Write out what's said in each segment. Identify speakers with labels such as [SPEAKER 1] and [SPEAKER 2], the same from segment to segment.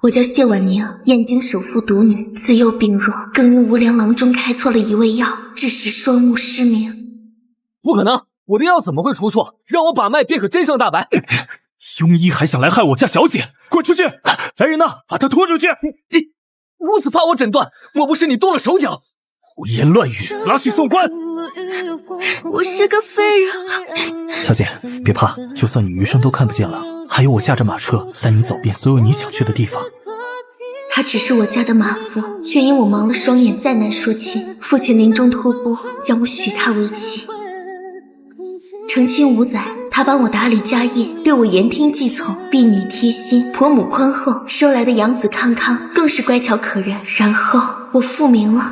[SPEAKER 1] 我叫谢婉宁，燕京首富独女，自幼病弱，更于无良郎中开错了一味药，致使双目失明。
[SPEAKER 2] 不可能，我的药怎么会出错？让我把脉便可真相大白。
[SPEAKER 3] 庸医还想来害我家小姐，滚出去！来人呐，把她拖出去！
[SPEAKER 2] 你如此怕我诊断，莫不是你动了手脚？
[SPEAKER 3] 胡言乱语，拉去送官！
[SPEAKER 1] 我是个废人。
[SPEAKER 3] 小姐，别怕，就算你余生都看不见了，还有我驾着马车带你走遍所有你想去的地方。
[SPEAKER 1] 他只是我家的马夫，却因我盲了双眼，再难说亲。父亲临终托钵，将我许他为妻。成亲5载，他帮我打理家业，对我言听计从，婢女贴心，婆母宽厚，收来的养子康康更是乖巧可人。然后我复明了，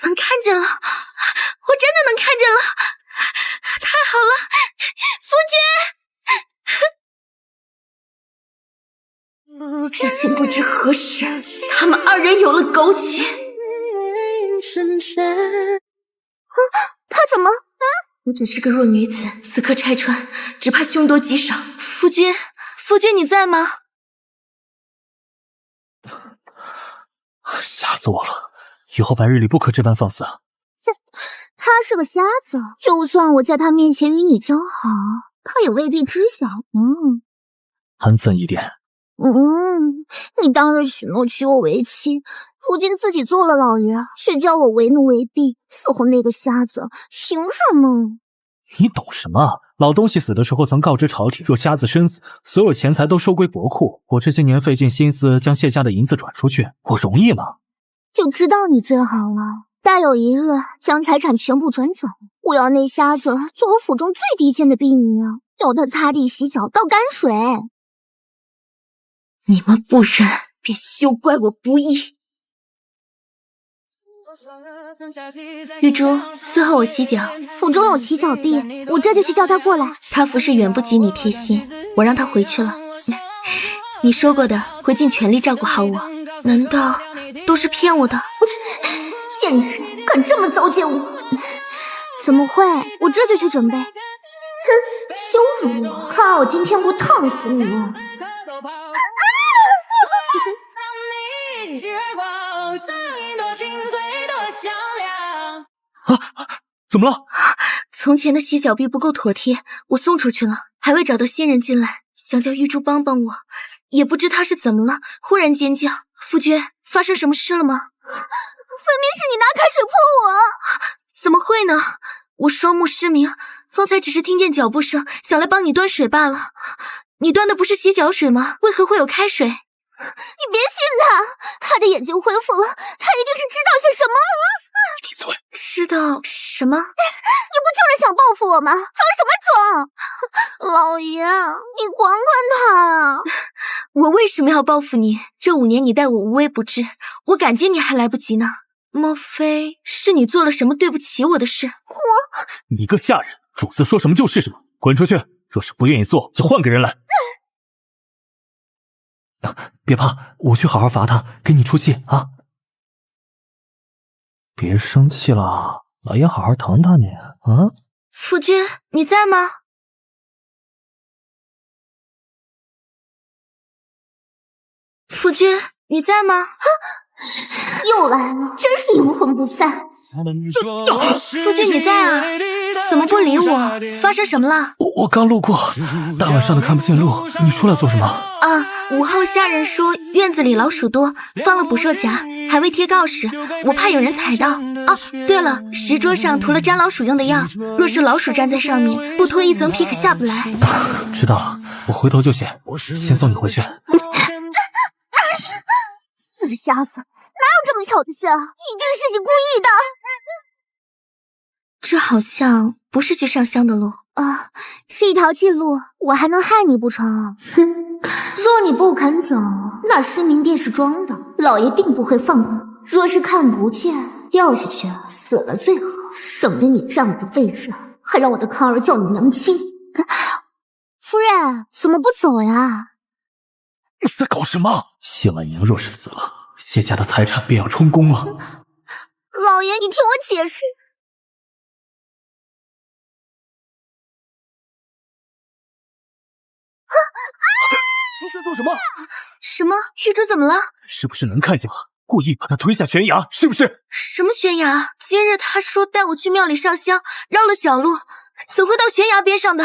[SPEAKER 1] 能看见了，我真的能看见了，太好了，夫君！已经不知何时，他们2人有了苟且。他怎么？我只是个弱女子，此刻拆穿，只怕凶多吉少。夫君，夫君你在吗？
[SPEAKER 3] 吓死我了！以后白日里不可这般放肆。
[SPEAKER 4] 他是个瞎子，就算我在他面前与你交好，他也未必知晓。
[SPEAKER 3] 安分一点。
[SPEAKER 4] 你当日许诺娶我为妻，如今自己做了老爷，却叫我为奴为婢，伺候那个瞎子，凭什么？
[SPEAKER 3] 你懂什么？老东西死的时候曾告知朝廷，若瞎子身死，所有钱财都收归国库。我这些年费尽心思将谢家的银子转出去，我容易吗？
[SPEAKER 4] 就知道你最好了。待有一日将财产全部转走，我要那瞎子做我府中最低贱的婢女，要他擦地洗脚倒泔水。
[SPEAKER 1] 你们不仁，便休怪我不义。玉珠，伺候我洗脚。
[SPEAKER 4] 府中有齐小婢，我这就去叫他过来。
[SPEAKER 1] 他服侍远不及你贴心，我让他回去了。你说过的，会尽全力照顾好我。难道都是骗我的？
[SPEAKER 4] 贱人，敢这么糟践我！怎么会？我这就去准备。羞辱我！看我今天不烫死你！
[SPEAKER 3] 怎么了？
[SPEAKER 1] 从前的洗脚婢不够妥帖，我送出去了，还未找到新人进来，想叫玉珠帮帮我，也不知他是怎么了，忽然尖叫。夫君，发生什么事了吗？
[SPEAKER 4] 分明是你拿开水泼我！
[SPEAKER 1] 怎么会呢？我双目失明，方才只是听见脚步声，想来帮你端水罢了。你端的不是洗脚水吗？为何会有开水？
[SPEAKER 4] 你别信他的眼睛恢复了，他一定是知道些什么。
[SPEAKER 3] 闭嘴！
[SPEAKER 1] 知道什么？
[SPEAKER 4] 你不就是想报复我吗？装什么装？老爷，你管管他啊！
[SPEAKER 1] 我为什么要报复你？这5年你待我无微不至，我感激你还来不及呢。莫非是你做了什么对不起我的事？
[SPEAKER 3] 你个下人，主子说什么就是什么，滚出去！若是不愿意做，就换个人来。别怕，我去好好罚他，给你出气啊！别生气了，老爷好好疼他你啊！
[SPEAKER 1] 夫君，你在吗？夫君，你在吗？
[SPEAKER 4] 又来了，真是阴魂不散。
[SPEAKER 1] 夫君你在啊？怎么不理我？发生什么了？
[SPEAKER 3] 我刚路过，大晚上的看不见路，你出来做什么？
[SPEAKER 1] 啊，午后下人说院子里老鼠多，放了捕兽夹，还未贴告示，我怕有人踩到。哦，对了，石桌上涂了粘老鼠用的药，若是老鼠粘在上面，不脱一层皮可下不来。
[SPEAKER 3] 知道了，我回头就写，先送你回去。
[SPEAKER 4] 死瞎子，哪有这么巧的事啊？一定是你故意的。
[SPEAKER 1] 这好像不是去上香的路
[SPEAKER 4] 啊，是一条近路，我还能害你不成？哼，若你不肯走，那失明便是装的，老爷定不会放过你。若是看不见，掉下去死了最好，省得你占我的位置，还让我的康儿叫你娘亲。夫人，怎么不走呀？
[SPEAKER 3] 你在搞什么？谢婉宁若是死了，谢家的财产便要充公了。
[SPEAKER 4] 老爷，你听我解释。
[SPEAKER 2] 你在做什么？
[SPEAKER 1] 什么？玉珠怎么了？
[SPEAKER 3] 是不是能看见我？故意把他推下悬崖，是不是？
[SPEAKER 1] 什么悬崖？今日他说带我去庙里上香，绕了小路，怎会到悬崖边上的？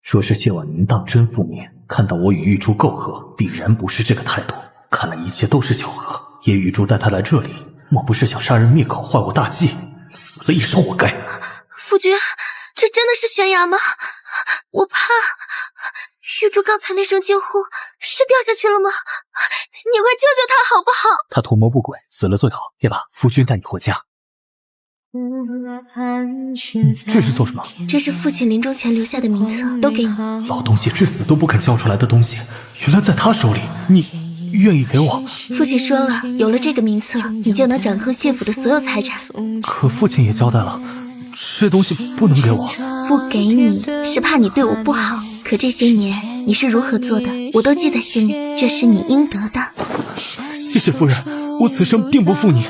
[SPEAKER 3] 若是谢婉宁当真覆灭，看到我与玉珠媾和，必然不是这个态度。看来一切都是巧合。叶玉珠带他来这里，莫不是想杀人灭口，坏我大计？死了也是活该。
[SPEAKER 1] 夫君，这真的是悬崖吗？我怕玉珠刚才那声惊呼是掉下去了吗？你快救救她好不好？
[SPEAKER 3] 他图谋不轨，死了最好。也罢，夫君带你回家。这是做什么？
[SPEAKER 1] 这是父亲临终前留下的名册，都给你。
[SPEAKER 3] 老东西至死都不肯交出来的东西，原来在他手里。你愿意给我？
[SPEAKER 1] 父亲说了，有了这个名册，你就能掌控谢府的所有财产。
[SPEAKER 3] 可父亲也交代了，这东西不能给我。
[SPEAKER 1] 不给你是怕你对我不好，可这些年你是如何做的，我都记在心里，这是你应得的。
[SPEAKER 3] 谢谢夫人，我此生定不负你。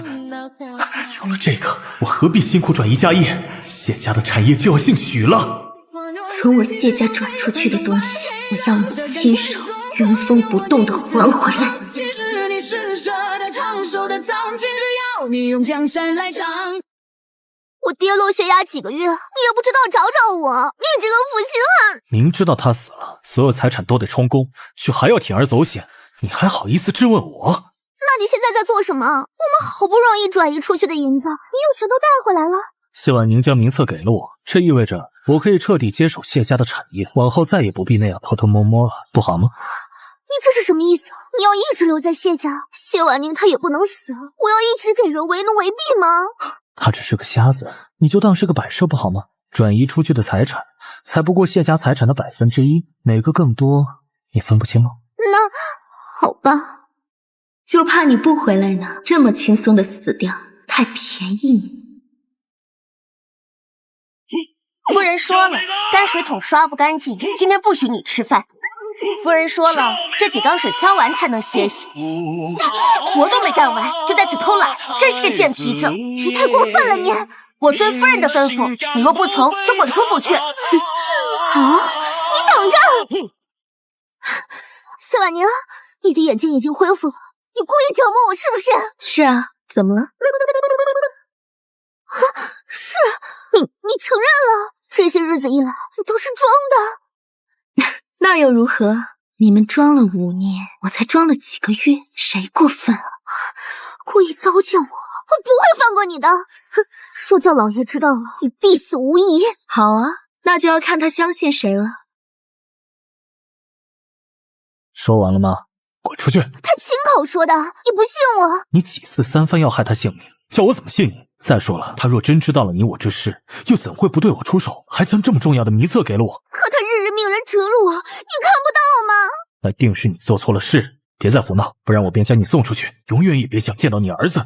[SPEAKER 3] 有了这个，我何必辛苦转移家业？谢家的产业就要姓许了。
[SPEAKER 1] 从我谢家转出去的东西，我要你亲手原封不动的还回来。
[SPEAKER 4] 我跌落悬崖几个月，你也不知道找找我，你这个负心汉！
[SPEAKER 3] 明知道他死了，所有财产都得充公，却还要铤而走险，你还好意思质问我？
[SPEAKER 4] 那你现在在做什么？我们好不容易转移出去的银子，你又全都带回来了。
[SPEAKER 3] 谢婉宁将名册给了我，这意味着我可以彻底接手谢家的产业，往后再也不必那样偷偷摸摸了，不好吗？
[SPEAKER 4] 你这是什么意思？你要一直留在谢家，谢婉宁她也不能死，我要一直给人为奴为婢吗？
[SPEAKER 3] 他只是个瞎子，你就当是个摆设不好吗？转移出去的财产才不过谢家财产的1%，哪个更多你分不清吗？
[SPEAKER 4] 那好吧。
[SPEAKER 1] 就怕你不回来呢，这么轻松的死掉，太便宜你。
[SPEAKER 5] 夫人说了，泔水桶刷不干净，今天不许你吃饭。夫人说了，这几缸水挑完才能歇息。活都没干完，就在此偷懒，真是个贱皮子！
[SPEAKER 4] 你太过分了你！
[SPEAKER 5] 我遵夫人的吩咐，你若不从，就滚出府去。
[SPEAKER 4] 好，你等着！谢婉宁，你的眼睛已经恢复了，你故意折磨我是不是？
[SPEAKER 1] 是啊，怎么了？
[SPEAKER 4] 是你承认了，这些日子以来你都是装的。
[SPEAKER 1] 那又如何？你们装了5年，我才装了几个月，谁过分了？
[SPEAKER 4] 故意糟践我，我不会放过你的！哼，说叫老爷知道了，你必死无疑。
[SPEAKER 1] 好啊，那就要看他相信谁了。
[SPEAKER 3] 说完了吗？滚出去！
[SPEAKER 4] 他亲口说的，你不信我？
[SPEAKER 3] 你几次三番要害他性命，叫我怎么信你？再说了，他若真知道了你我之事，又怎会不对我出手，还将这么重要的名册给了我？
[SPEAKER 4] 可他日日命人折辱我，你看不到吗？
[SPEAKER 3] 那定是你做错了事，别再胡闹，不然我便将你送出去，永远也别想见到你儿子。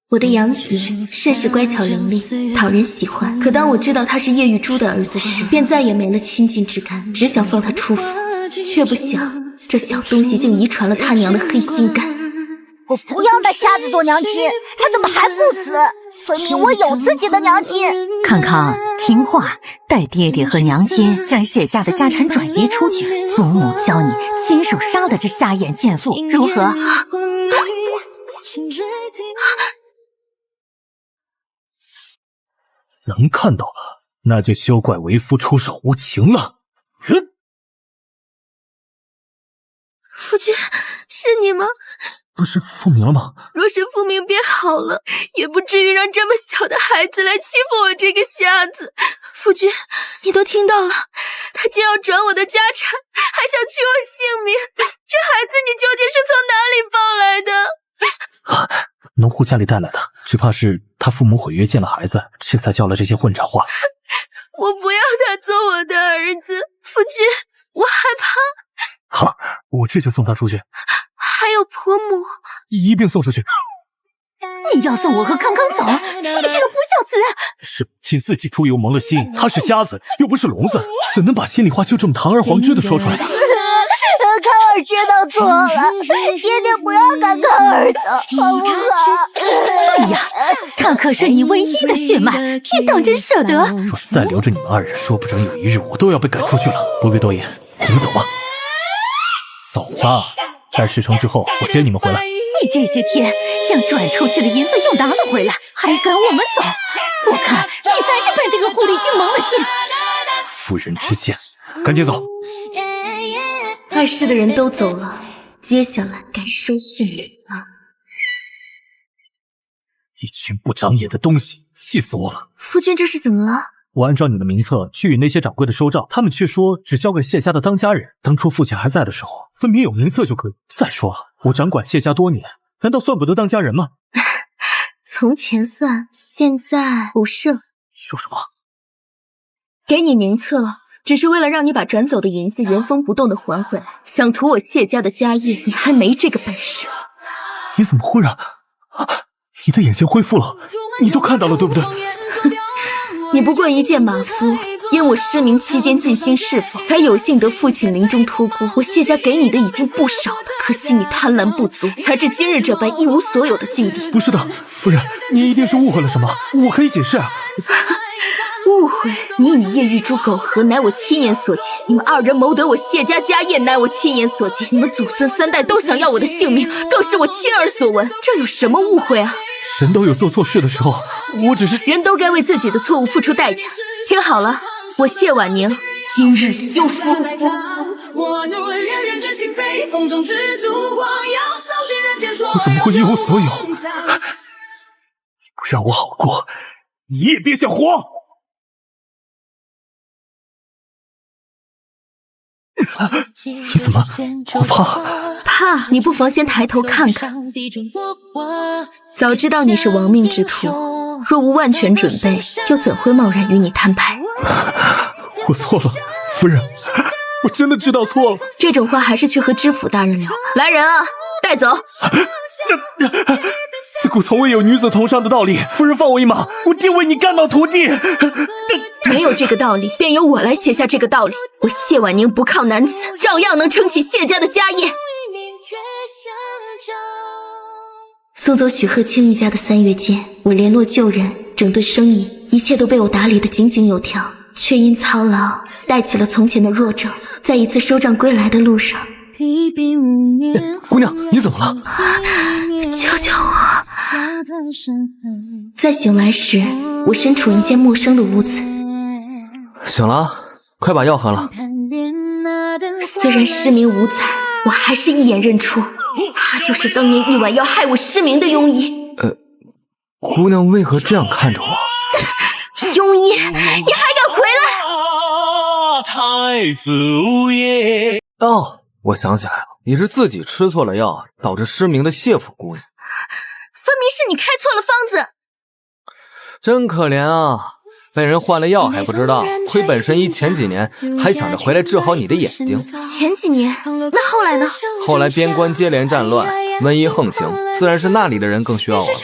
[SPEAKER 1] 我的养子甚是乖巧伶俐，讨人喜欢。可当我知道他是叶玉珠的儿子时，便再也没了亲近之感，只想放他出府，却不想这小东西竟遗传了他娘的黑心肝。
[SPEAKER 4] 我不要那瞎子做娘亲，他怎么还不死？分明我有自己的娘亲。
[SPEAKER 6] 康康听话，带爹爹和娘亲将谢家的家产转移出去，祖母教你亲手杀了这瞎眼贱妇，如何？
[SPEAKER 3] 能看到了，那就休怪为夫出手无情了。
[SPEAKER 1] 夫君，是你吗？
[SPEAKER 3] 不是复明了吗？
[SPEAKER 1] 若是复明便好了，也不至于让这么小的孩子来欺负我这个瞎子。夫君，你都听到了，他竟要转我的家产，还想取我性命，这孩子你究竟是从哪里抱来的？
[SPEAKER 3] 农户家里带来的，只怕是他父母毁约见了孩子，这才叫了这些混账话。
[SPEAKER 1] 我不要他做我的儿子，夫君，我害怕。
[SPEAKER 3] 好，我这就送他出去。
[SPEAKER 1] 还有婆母，
[SPEAKER 3] 一并送出去。
[SPEAKER 6] 你要送我和康康走，你这个不孝子！
[SPEAKER 3] 是母亲自己猪油蒙了心，他是瞎子，又不是聋子，怎能把心里话就这么堂而皇之的说出来？
[SPEAKER 4] 康儿知道错了，爹爹不要赶康儿走，好不好？
[SPEAKER 6] 对呀，他可是你唯一的血脉，你当真舍得？
[SPEAKER 3] 若再留着你们2人，说不准有一日我都要被赶出去了。不必多言，你们走吧。走吧，待事成之后，我接你们回来。
[SPEAKER 6] 你这些天将转出去的银子又拿了回来，还赶我们走，我看你才是被那个狐狸精蒙了心。
[SPEAKER 3] 妇人之见，赶紧走。
[SPEAKER 1] 碍事的人都走了，接下来该收拾你了。
[SPEAKER 3] 一群不长眼的东西，气死我了！
[SPEAKER 1] 夫君这是怎么了？
[SPEAKER 3] 我按照你的名册去与那些掌柜的收账，他们却说只交给谢家的当家人。当初父亲还在的时候，分明有名册就可以。再说了，我掌管谢家多年，难道算不得当家人吗？
[SPEAKER 1] 从前算，现在不是了。
[SPEAKER 3] 说什么？
[SPEAKER 1] 给你名册，只是为了让你把转走的银子原封不动的还回来。想图我谢家的家业，你还没这个本事。
[SPEAKER 3] 你怎么忽然？你的眼睛恢复了，你都看到了，对不对？
[SPEAKER 1] 你不过一介马夫，因我失明期间尽心侍奉，才有幸得父亲临终托孤。我谢家给你的已经不少了，可惜你贪婪不足，才至今日这般一无所有的境地。
[SPEAKER 3] 不是的，夫人，你一定是误会了什么，我可以解释啊。
[SPEAKER 1] 误会？你与叶玉珠苟合，乃我亲眼所见；你们二人谋得我谢家家业，乃我亲眼所见；你们祖孙三代都想要我的性命，更是我亲耳所闻。这有什么误会啊？
[SPEAKER 3] 人都有做错事的时候，我只是……
[SPEAKER 1] 人都该为自己的错误付出代价。听好了，我谢婉宁今日休夫。
[SPEAKER 3] 我怎么会一无所有？你不让我好过，你也别想活！你怎么？我怕。
[SPEAKER 1] 你不妨先抬头看看。早知道你是亡命之徒，若无万全准备，又怎会贸然与你摊牌？
[SPEAKER 3] 我错了，夫人，我真的知道错了。
[SPEAKER 1] 这种话还是去和知府大人聊。来人啊，带走！
[SPEAKER 3] 自古从未有女子同上的道理，夫人放我一马，我定为你干到徒弟。
[SPEAKER 1] 没有这个道理，便由我来写下这个道理。我谢婉宁不靠男子，照样能撑起谢家的家业。送走许鹤清一家的3月间，我联络旧人，整顿生意，一切都被我打理得井井有条，却因操劳带起了从前的弱症。在一次收账归来的路上，
[SPEAKER 2] 姑娘，你怎么了？
[SPEAKER 1] 救救我！在醒来时，我身处一间陌生的屋子。
[SPEAKER 2] 醒了，快把药喝了。
[SPEAKER 1] 虽然失明无才，我还是一眼认出，他就是当年一碗要害我失明的庸医。
[SPEAKER 2] 姑娘为何这样看着我？
[SPEAKER 1] 庸医，你还敢回来？
[SPEAKER 7] 太子无业。
[SPEAKER 2] 哦，我想起来了，你是自己吃错了药，导致失明的谢府姑娘。
[SPEAKER 1] 分明是你开错了方子。
[SPEAKER 2] 真可怜啊，被人换了药还不知道，亏本神医前几年还想着回来治好你的眼睛。
[SPEAKER 1] 前几年？那后来呢？
[SPEAKER 2] 后来边关接连战乱，瘟疫横行，自然是那里的人更需要我了。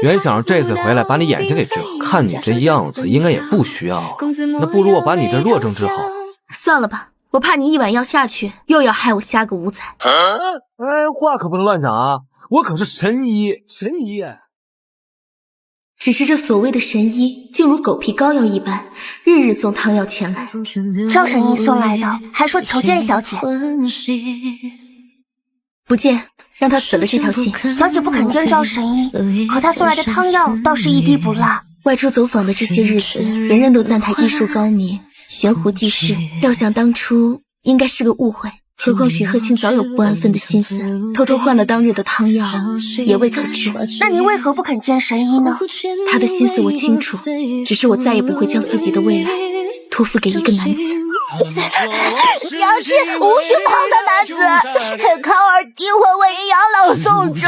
[SPEAKER 2] 原想着这次回来把你眼睛给治好，看你这样子应该也不需要，那不如我把你这弱症治好。
[SPEAKER 1] 算了吧，我怕你一碗药下去，又要害我瞎个五彩。
[SPEAKER 2] 话可不能乱讲啊！我可是神医，神医。
[SPEAKER 1] 只是这所谓的神医，竟如狗皮膏药一般，日日送汤药前来。
[SPEAKER 5] 赵神医送来的，还说求见小姐。
[SPEAKER 1] 不见，让他死了这条心。
[SPEAKER 5] 小姐不肯见赵神医，可他送来的汤药倒是一滴不落。
[SPEAKER 1] 外出走访的这些日子，人人都赞他医术高明，悬壶济世。料想当初应该是个误会，何况许鹤清早有不安分的心思，偷偷换了当日的汤药，也未可知。
[SPEAKER 5] 那你为何不肯见神医呢？
[SPEAKER 1] 他的心思我清楚，只是我再也不会将自己的未来托付给一个男子。
[SPEAKER 4] 娘亲无需狂的男子，靠儿定会为你养老送终。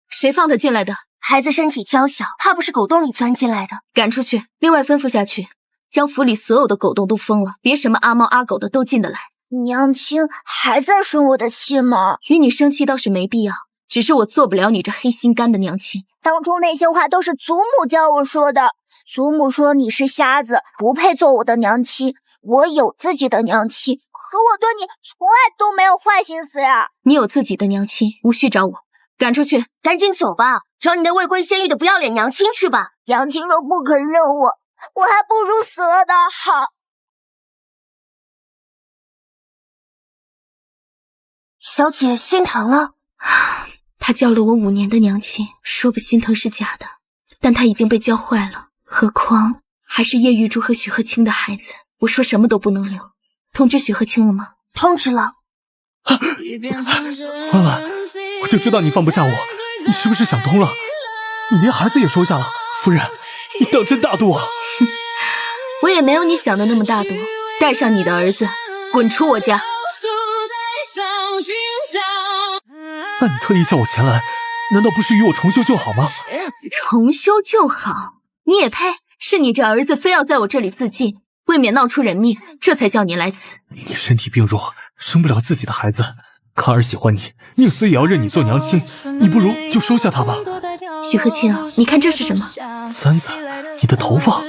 [SPEAKER 1] 谁放他进来的？
[SPEAKER 5] 孩子身体娇小，怕不是狗洞里钻进来的。
[SPEAKER 1] 赶出去！另外吩咐下去，将府里所有的狗洞都封了，别什么阿猫阿狗的都进得来。
[SPEAKER 4] 娘亲还在生我的气吗？
[SPEAKER 1] 与你生气倒是没必要，只是我做不了你这黑心肝的娘亲。
[SPEAKER 4] 当初那些话都是祖母教我说的，祖母说你是瞎子，不配做我的娘亲。我有自己的娘亲，可我对你从来都没有坏心思呀。
[SPEAKER 1] 你有自己的娘亲，无需找我。赶出去！
[SPEAKER 5] 赶紧走吧，找你那未婚先孕的不要脸娘亲去吧。
[SPEAKER 4] 娘亲若不肯认我，我还不如死了的好。
[SPEAKER 5] 小姐心疼了。
[SPEAKER 1] 他教了我5年的娘亲，说不心疼是假的，但他已经被教坏了。何况还是叶玉珠和许鹤清的孩子，我说什么都不能留。通知许鹤清了吗？
[SPEAKER 5] 通知了。
[SPEAKER 3] 婉婉，我就知道你放不下我，你是不是想通了？你连孩子也收下了，夫人，你当真大度啊！
[SPEAKER 1] 我也没有你想的那么大度。带上你的儿子，滚出我家！
[SPEAKER 3] 那你特意叫我前来，难道不是与我重修旧好吗？
[SPEAKER 1] 重修旧好？你也配？是你这儿子非要在我这里自尽，未免闹出人命，这才叫你来此。
[SPEAKER 3] 你身体病弱，生不了自己的孩子，康儿喜欢你，宁死也要认你做娘亲，你不如就收下他吧。
[SPEAKER 1] 许鹤清，你看这是什么？
[SPEAKER 3] 簪子，你的头发。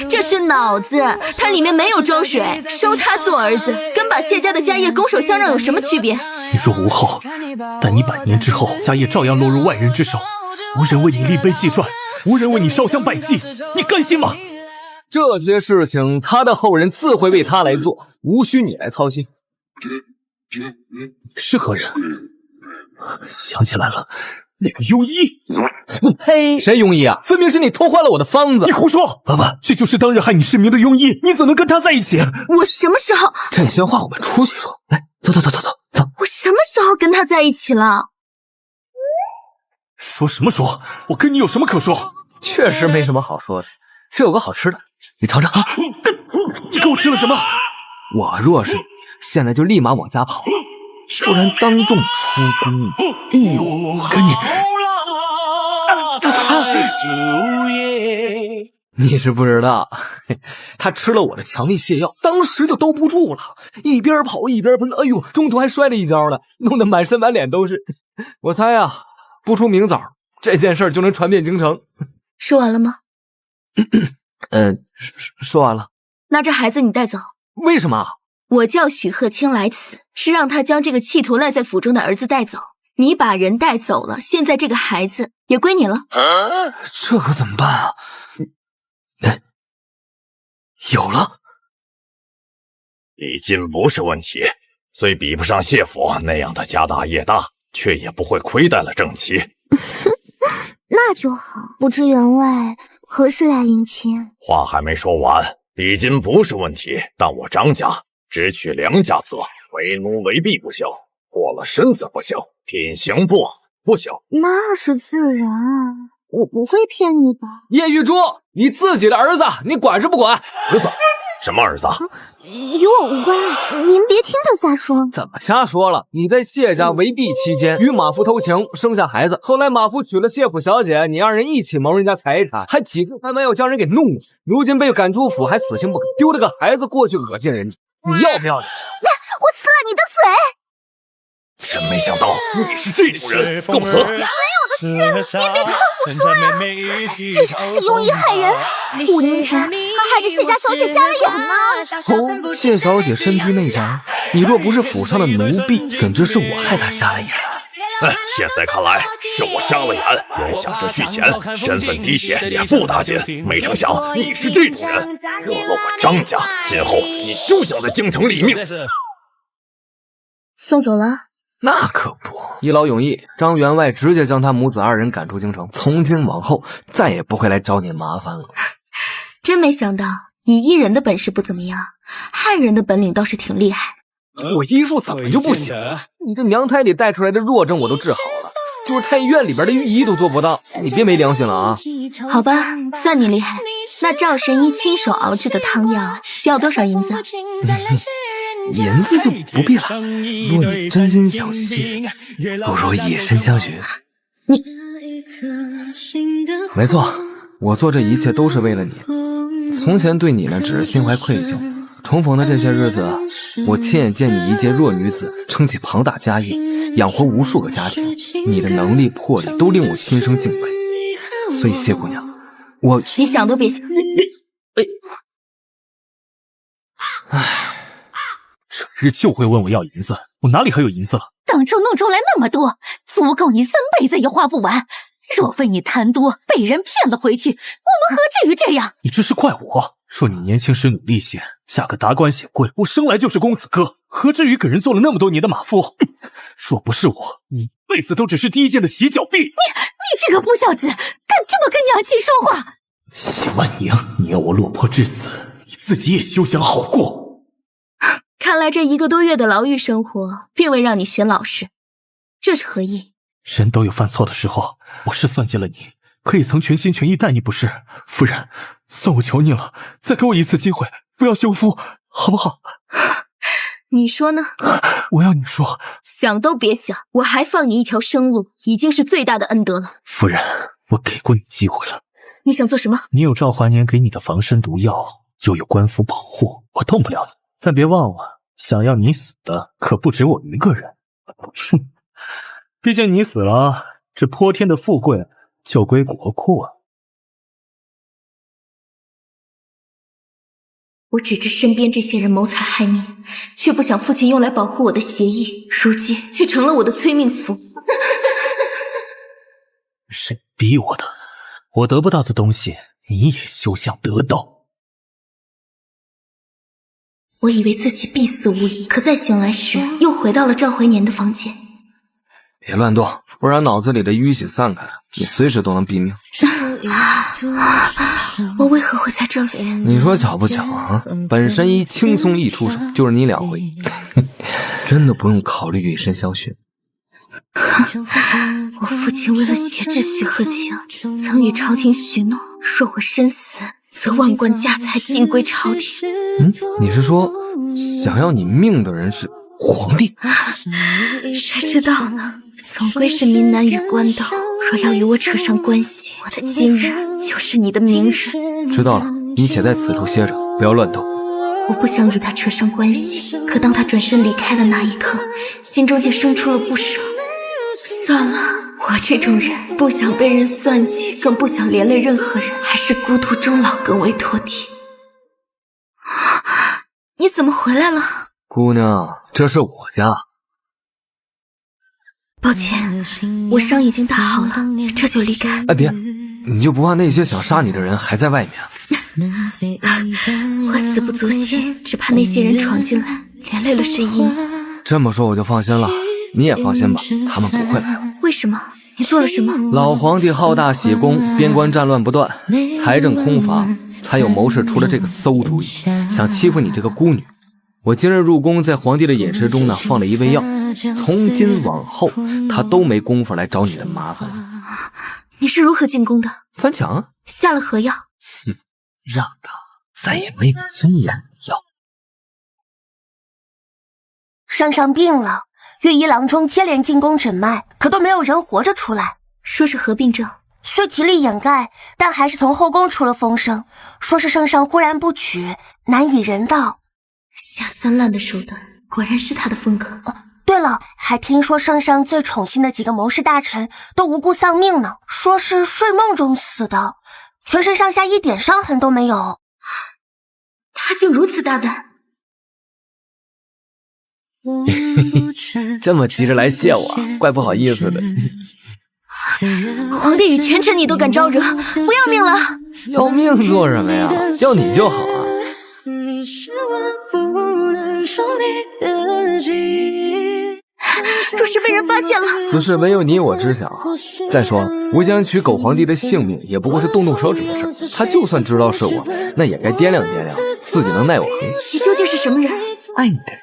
[SPEAKER 1] 这是脑子，它里面没有装水，收他做儿子，跟把谢家的家业拱手相让有什么区别？
[SPEAKER 3] 你若无后，但你100年之后，家业照样落入外人之手，无人为你立碑记传，无人为你烧香拜祭，你甘心吗？
[SPEAKER 2] 这些事情，他的后人自会为他来做，无需你来操心。
[SPEAKER 3] 是何人？想起来了，那个庸医。
[SPEAKER 2] 嘿，谁庸医啊？分明是你偷换了我的方子。
[SPEAKER 3] 你胡说！婉婉，这就是当日害你失明的庸医，你怎能跟他在一起？
[SPEAKER 1] 我什么时候？
[SPEAKER 2] 这些话我们出去说。来，走。
[SPEAKER 1] 我什么时候跟他在一起了？
[SPEAKER 3] 说什么说？我跟你有什么可说？
[SPEAKER 2] 确实没什么好说的。这有个好吃的，你尝尝。
[SPEAKER 3] 你给我吃了什么？
[SPEAKER 2] 我若是你，现在就立马往家跑，不然当众出宫。哎呦，我跟你。你是不知道，他吃了我的强力泻药，当时就兜不住了，一边跑一边奔，哎呦，中途还摔了一跤呢，弄得满身满脸都是。我猜啊，不出明早，这件事就能传遍京城。
[SPEAKER 1] 说完了吗？
[SPEAKER 2] 说完了。
[SPEAKER 1] 那这孩子你带走。
[SPEAKER 2] 为什么？
[SPEAKER 1] 我叫许鹤清来此，是让他将这个企图赖在府中的儿子带走。你把人带走了，现在这个孩子也归你了。
[SPEAKER 2] 这可怎么办啊？有了。
[SPEAKER 7] 李金不是问题，虽比不上谢府那样的家大业大，却也不会亏待了正妻。
[SPEAKER 4] 那就好，不知员外何时来迎亲？
[SPEAKER 7] 话还没说完，李金不是问题，但我张家只取良家子，为奴为婢不行，过了身子不行，品行不行。
[SPEAKER 4] 那是自然啊，我不会骗你的。
[SPEAKER 2] 叶玉珠，你自己的儿子，你管是不管？
[SPEAKER 7] 儿子？什么儿子？
[SPEAKER 4] 与我无关，您别听他瞎说。
[SPEAKER 2] 怎么瞎说了？你在谢家为婢期间与马夫偷情，生下孩子，后来马夫娶了谢府小姐，你二人一起谋人家财产，还几次开门要将人给弄死，如今被赶出府还死性不改，丢了个孩子过去恶心人家，你要不要脸？
[SPEAKER 4] 我撕了你的嘴！
[SPEAKER 7] 真没想到你是这种人，够死！
[SPEAKER 4] 没有的事，您别听他胡说呀！这庸医害人，5年前还害着谢家小姐瞎了眼呢。
[SPEAKER 2] 哦，谢小姐身居内宅，你若不是府上的奴婢，怎知是我害她瞎了眼？
[SPEAKER 7] 现在看来是我瞎了眼，原想着续钱，身份低些也不打紧，没成想你是这种人，惹了我张家，今后你休想在京城立命。
[SPEAKER 1] 送走了？
[SPEAKER 2] 那可不，一劳永逸，张员外直接将他母子2人赶出京城，从今往后再也不会来找你麻烦了。
[SPEAKER 1] 真没想到你医人的本事不怎么样，害人的本领倒是挺厉害。
[SPEAKER 2] 我医术怎么就不行了？你这娘胎里带出来的弱症我都治好了，就是太医院里边的御医都做不到，你别没良心了啊！
[SPEAKER 1] 好吧，算你厉害。那赵神医亲手熬制的汤药需要多少银子？
[SPEAKER 2] 银子就不必了，若你真心想谢，不如以身相许。
[SPEAKER 1] 你
[SPEAKER 2] 没错，我做这一切都是为了你。从前对你呢只是心怀愧疚，重逢的这些日子，我亲眼见你一介弱女子撑起庞大家业，养活无数个家庭，你的能力魄力都令我心生敬佩。所以谢姑娘，
[SPEAKER 1] 你想都别想。
[SPEAKER 3] 整日就会问我要银子，我哪里还有银子了？
[SPEAKER 6] 当初弄出来那么多，足够你3辈子也花不完。若非你贪多被人骗了回去，我们何至于这样？
[SPEAKER 3] 你这是怪我？说你年轻时努力些，嫁个达官显贵，我生来就是公子哥，何至于给人做了那么多年的马夫？若不是我，你一辈子都只是第一件的洗脚婢。你
[SPEAKER 6] 这个不孝子，敢这么跟娘亲说话？
[SPEAKER 3] 谢万宁，你要我落魄至死，你自己也休想好过。
[SPEAKER 1] 看来这1个多月的牢狱生活，并未让你学老实，这是何意？
[SPEAKER 3] 人都有犯错的时候，我是算计了你，可以曾全心全意待你不是？夫人，算我求你了，再给我一次机会，不要休夫，好不好？
[SPEAKER 1] 你说呢？
[SPEAKER 3] 我要你说。
[SPEAKER 1] 想都别想，我还放你一条生路，已经是最大的恩德了。
[SPEAKER 3] 夫人，我给过你机会了。
[SPEAKER 1] 你想做什么？
[SPEAKER 3] 你有赵怀年给你的防身毒药，又有官府保护，我动不了你。但别忘了，想要你死的可不止我一个人。哼，毕竟你死了，这泼天的富贵就归国库了。
[SPEAKER 1] 我只知身边这些人谋财害命，却不想父亲用来保护我的协议，如今却成了我的催命符。
[SPEAKER 3] 谁逼我的？我得不到的东西，你也休想得到。
[SPEAKER 1] 我以为自己必死无疑，可在醒来时，又回到了赵怀年的房间。
[SPEAKER 2] 别乱动，不然脑子里的淤血散开，你随时都能毙命。
[SPEAKER 1] 我为何会在这里？
[SPEAKER 2] 你说巧不巧啊？本神医轻松一出手就是你2回，真的不用考虑以身相许。
[SPEAKER 1] 我父亲为了挟制许鹤清，曾与朝廷许诺，若我身死，则万贯家财尽归朝廷。
[SPEAKER 2] 你是说想要你命的人是皇帝？
[SPEAKER 1] 谁知道呢？总归是民男与官斗，若要与我扯上关系，我的今日就是你的明日。
[SPEAKER 2] 知道了，你且在此处歇着，不要乱动。
[SPEAKER 1] 我不想与他扯上关系，可当他转身离开的那一刻，心中竟生出了不舍。算了，我这种人不想被人算计，更不想连累任何人，还是孤独终老更为妥帖。你怎么回来了？
[SPEAKER 2] 姑娘，这是我家。
[SPEAKER 1] 抱歉，我伤已经大好了，这就离开。
[SPEAKER 2] 哎，别，你就不怕那些想杀你的人还在外面？
[SPEAKER 1] 我死不足惜，只怕那些人闯进来，连累了神医。
[SPEAKER 2] 这么说我就放心了，你也放心吧，他们不会来了。
[SPEAKER 1] 为什么？你做了什么？
[SPEAKER 2] 老皇帝好大喜功，边关战乱不断，财政空乏，才有谋士出了这个馊主意，想欺负你这个孤女。我今日入宫，在皇帝的饮食中呢放了一味药，从今往后他都没工夫来找你的麻烦。
[SPEAKER 1] 你是如何进宫的？
[SPEAKER 2] 翻墙啊！
[SPEAKER 1] 下了何药？
[SPEAKER 3] 让他再也没有尊严的药。
[SPEAKER 5] 上上病了，御医郎中接连进宫诊脉，可都没有人活着出来。
[SPEAKER 1] 说是何病症？
[SPEAKER 5] 虽极力掩盖，但还是从后宫出了风声，说是圣上忽然不娶，难以人道。
[SPEAKER 1] 下三滥的手段，果然是他的风格。
[SPEAKER 5] 对了，还听说圣上最宠信的几个谋士大臣都无故丧命呢，说是睡梦中死的，全身上下一点伤痕都没有。
[SPEAKER 1] 他竟如此大胆！
[SPEAKER 2] 这么急着来谢我，怪不好意思的。
[SPEAKER 1] 皇帝与权臣你都敢招惹，不要命了？
[SPEAKER 2] 要命做什么呀？要你就好啊。
[SPEAKER 1] 若是被人发现了，
[SPEAKER 2] 此事唯有你我知晓。再说，我想取狗皇帝的性命，也不过是动动手指的事。他就算知道是我，那也该掂量掂量，自己能奈我何？
[SPEAKER 1] 你究竟是什么人？
[SPEAKER 2] 爱你的人。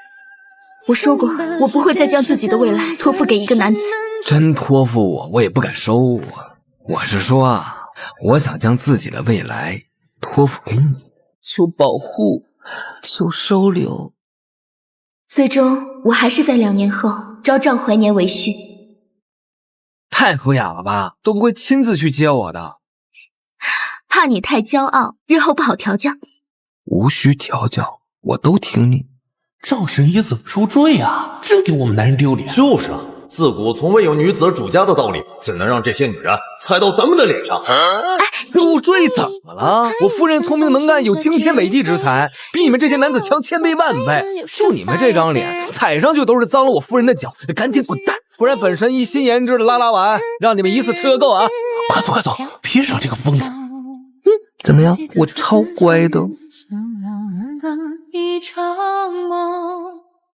[SPEAKER 1] 我说过，我不会再将自己的未来托付给一个男子。
[SPEAKER 2] 真托付我，我也不敢收啊。我是说啊，我想将自己的未来托付给你，求保护，求收留。
[SPEAKER 1] 最终，我还是在2年后招赵怀年为婿。
[SPEAKER 2] 太敷衍了吧，都不会亲自去接我的。
[SPEAKER 1] 怕你太骄傲，日后不好调教。
[SPEAKER 2] 无需调教，我都听你。
[SPEAKER 3] 赵神医怎么入赘啊？真给我们男人丢脸。
[SPEAKER 7] 就是啊，自古从未有女子主家的道理，怎能让这些女人踩到咱们的脸上？
[SPEAKER 2] 入赘怎么了？我夫人聪明能干，有惊天美地之才，比你们这些男子强千倍万倍。就你们这张脸，踩上去都是脏了我夫人的脚，赶紧滚蛋！不然本神医新研制的拉拉丸，让你们一次吃个够啊！
[SPEAKER 8] 快走快走，别惹这个疯子。
[SPEAKER 2] 怎么样？我超乖的。
[SPEAKER 9] 一场梦。